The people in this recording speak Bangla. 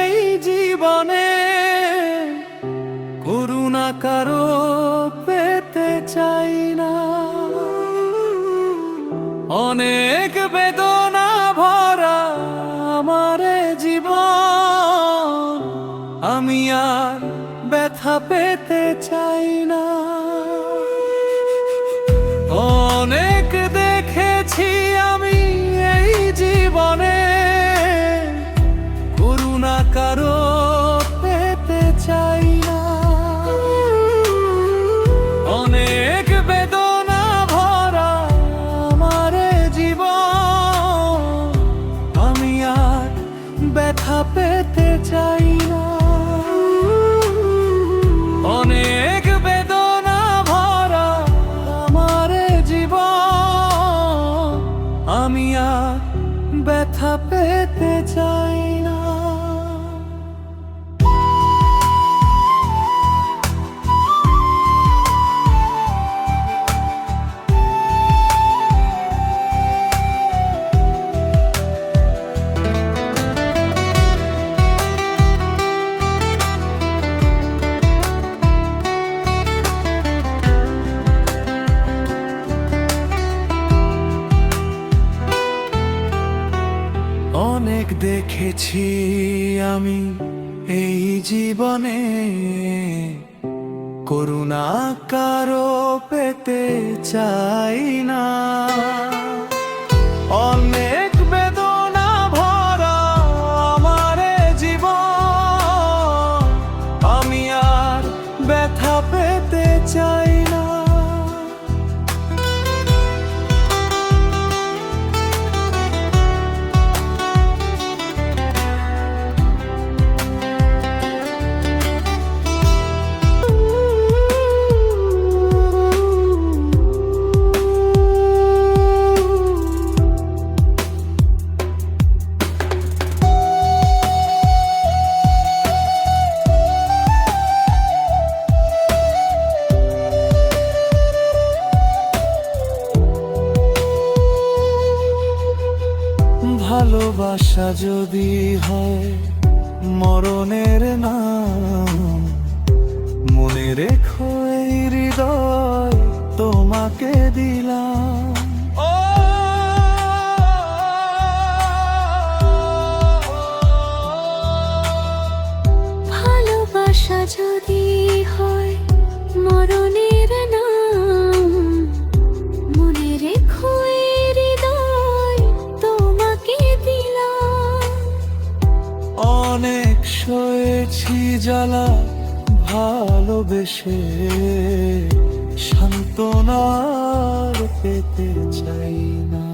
এই জীবনে করুণা কারো পেতে চাই না। অনেক বেদনা ভরা আমার জীবন, আমি আর ব্যথা পেতে চাই না। অনেক দেখেছি আমি এই জীবনে, করুণা কারো পেতে চাই না। অনেক বেদনা ভরা আমার জীবন, আমি আর ব্যথা পেতে চাই না। অনেক বেদনা ভরা আমার জীবন, আমি আর ব্যথা পেতে চাই না। অনেক দেখেছি আমি এই জীবনে, করুণা কারো পেতে চাই না। অনেক বেদনা ভরা আমার জীবন, আমি আর ব্যথা পেতে চাই না। ভালোবাসা যদি হয় মরণের নাম, মনে রেখো এই হৃদয় তোমাকে দিলাম। ভালোবাসা যদি হয় মরণের নাম, মনে রেখো এই হৃদয় তোমাকে দিলাম। অনেক সয়েছি জ্বালা ভালোবেসে, সান্ত্বনার পেতে চাই না।